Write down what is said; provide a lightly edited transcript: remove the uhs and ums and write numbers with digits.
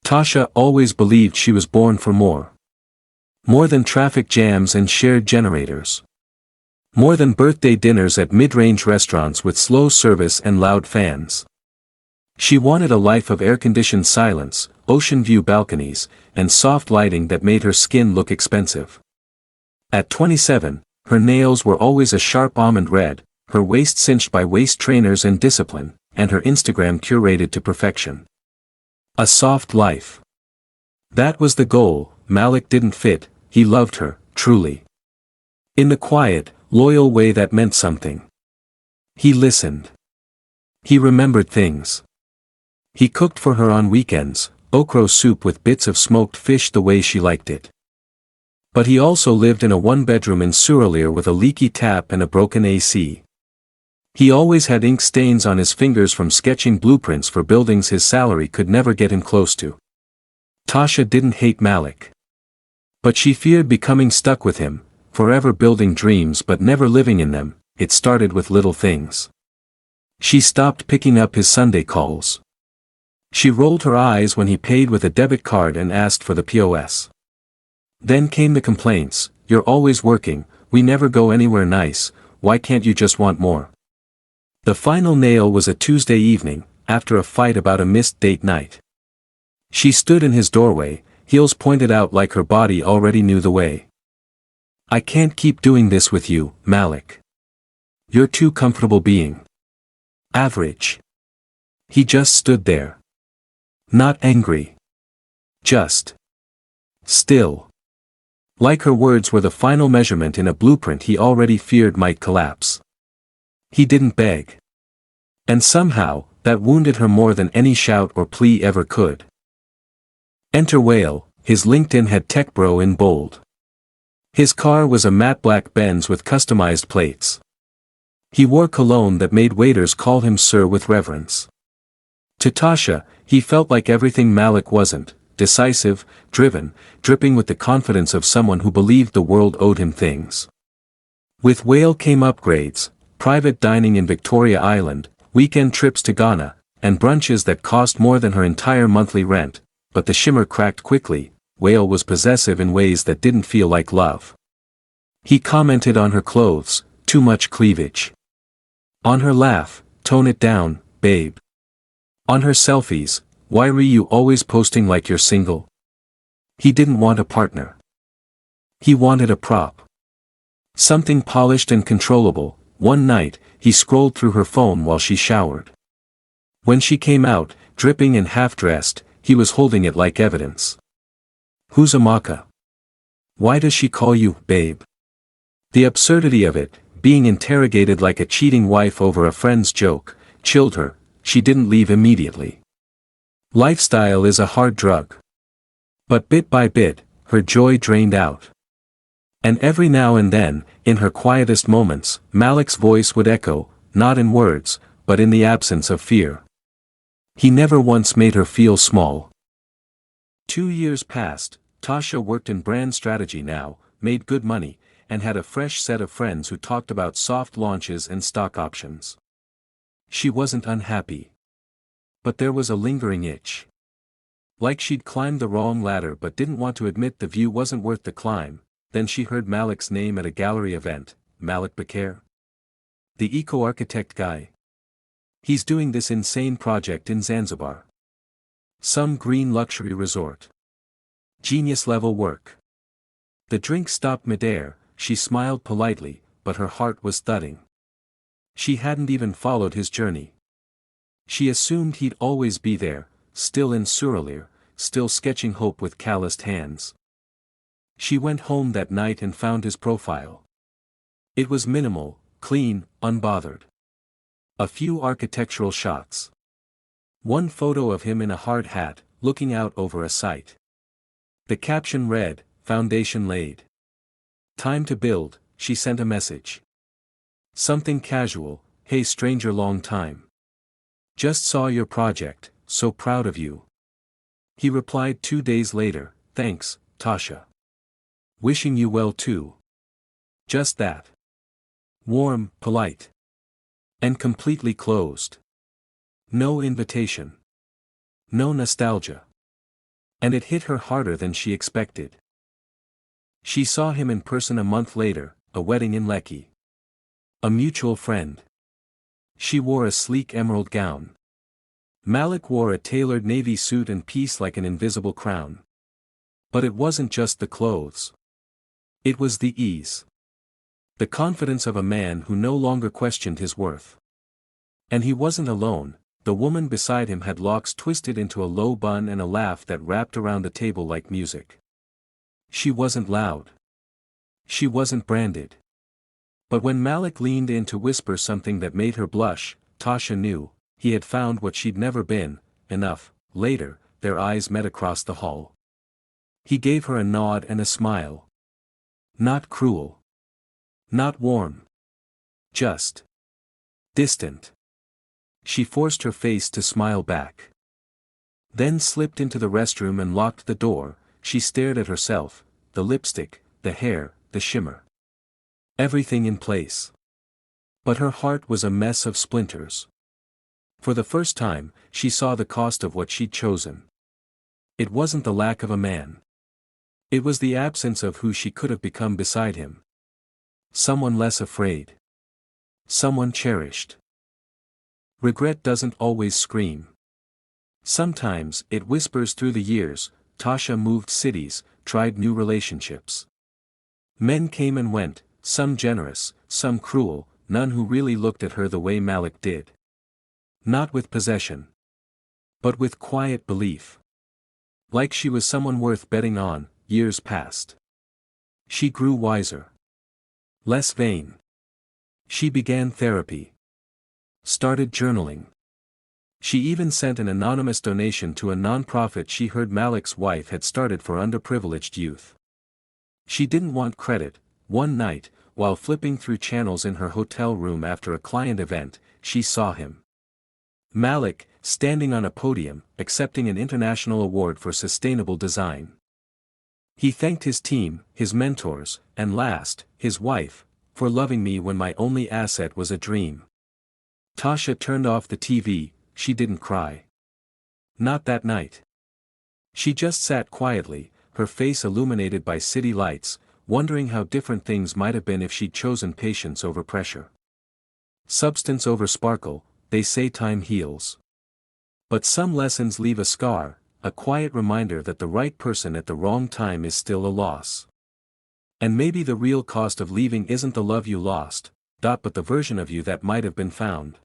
Tasha always believed she was born for more. More than traffic jams and shared generators. More than birthday dinners at mid-range restaurants with slow service and loud fans. She wanted a life of air-conditioned silence, ocean view balconies, and soft lighting that made her skin look expensive. At 27, her nails were always a sharp almond red, her waist cinched by waist trainers and discipline, and her Instagram curated to perfection. A soft life. That was the goal. Malik didn't fit, he loved her, truly. In the quiet, loyal way that meant something. He listened. He remembered things. He cooked for her on weekends, okra soup with bits of smoked fish the way she liked it. But he also lived in a one-bedroom in Suralere with a leaky tap and a broken AC. He always had ink stains on his fingers from sketching blueprints for buildings his salary could never get him close to. Tasha didn't hate Malik. But she feared becoming stuck with him, forever building dreams but never living in them. It started with little things. She stopped picking up his Sunday calls. She rolled her eyes when he paid with a debit card and asked for the POS. Then came the complaints, "You're always working, we never go anywhere nice, why can't you just want more?" The final nail was a Tuesday evening, after a fight about a missed date night. She stood in his doorway, heels pointed out like her body already knew the way. "I can't keep doing this with you, Malik. You're too comfortable being average." He just stood there. Not angry. Just still. Like her words were the final measurement in a blueprint he already feared might collapse. He didn't beg. And somehow, that wounded her more than any shout or plea ever could. Enter Whale. His LinkedIn had Tech Bro in bold. His car was a matte black Benz with customized plates. He wore cologne that made waiters call him sir with reverence. To Tasha, he felt like everything Malik wasn't: decisive, driven, dripping with the confidence of someone who believed the world owed him things. With Whale came upgrades, private dining in Victoria Island, weekend trips to Ghana, and brunches that cost more than her entire monthly rent, but the shimmer cracked quickly. Whale was possessive in ways that didn't feel like love. He commented on her clothes, "Too much cleavage." On her laugh, "Tone it down, babe." On her selfies, "Why were you always posting like you're single?" He didn't want a partner. He wanted a prop. Something polished and controllable. One night, he scrolled through her phone while she showered. When she came out, dripping and half-dressed, he was holding it like evidence. "Who's Amaka? Why does she call you, babe?" The absurdity of it, being interrogated like a cheating wife over a friend's joke, chilled her. She didn't leave immediately. Lifestyle is a hard drug. But bit by bit, her joy drained out. And every now and then, in her quietest moments, Malik's voice would echo, not in words, but in the absence of fear. He never once made her feel small. 2 years passed. Tasha worked in brand strategy now, made good money, and had a fresh set of friends who talked about soft launches and stock options. She wasn't unhappy. But there was a lingering itch. Like she'd climbed the wrong ladder but didn't want to admit the view wasn't worth the climb. Then she heard Malik's name at a gallery event. Malik Bakir? The eco-architect guy. He's doing this insane project in Zanzibar. Some green luxury resort. Genius-level work. The drink stopped midair. She smiled politely, but her heart was thudding. She hadn't even followed his journey. She assumed he'd always be there, still in Suralere, still sketching hope with calloused hands. She went home that night and found his profile. It was minimal, clean, unbothered. A few architectural shots. One photo of him in a hard hat, looking out over a site. The caption read, "Foundation laid. Time to build." She sent a message. Something casual, "Hey stranger, long time. Just saw your project, so proud of you." He replied 2 days later, "Thanks, Tasha. Wishing you well too." Just that. Warm, polite. And completely closed. No invitation. No nostalgia. And it hit her harder than she expected. She saw him in person a month later, a wedding in Lekki. A mutual friend. She wore a sleek emerald gown. Malik wore a tailored navy suit and piece like an invisible crown. But it wasn't just the clothes. It was the ease. The confidence of a man who no longer questioned his worth. And he wasn't alone. The woman beside him had locks twisted into a low bun and a laugh that wrapped around the table like music. She wasn't loud. She wasn't branded. But when Malik leaned in to whisper something that made her blush, Tasha knew, he had found what she'd never been, enough. Later, their eyes met across the hall. He gave her a nod and a smile. Not cruel. Not warm. Just distant. She forced her face to smile back. Then slipped into the restroom and locked the door. She stared at herself, the lipstick, the hair, the shimmer. Everything in place. But her heart was a mess of splinters. For the first time, she saw the cost of what she'd chosen. It wasn't the lack of a man. It was the absence of who she could have become beside him. Someone less afraid. Someone cherished. Regret doesn't always scream. Sometimes, it whispers through the years. Tasha moved cities, tried new relationships. Men came and went, some generous, some cruel, none who really looked at her the way Malik did. Not with possession. But with quiet belief. Like she was someone worth betting on. Years passed. She grew wiser. Less vain. She began therapy. Started journaling. She even sent an anonymous donation to a nonprofit she heard Malik's wife had started for underprivileged youth. She didn't want credit. One night, while flipping through channels in her hotel room after a client event, she saw him. Malik, standing on a podium, accepting an international award for sustainable design. He thanked his team, his mentors, and last, his wife, for loving me when my only asset was a dream. Tasha turned off the TV. She didn't cry. Not that night. She just sat quietly, her face illuminated by city lights, wondering how different things might have been if she'd chosen patience over pressure. Substance over sparkle, they say time heals. But some lessons leave a scar, a quiet reminder that the right person at the wrong time is still a loss. And maybe the real cost of leaving isn't the love you lost, but the version of you that might have been found.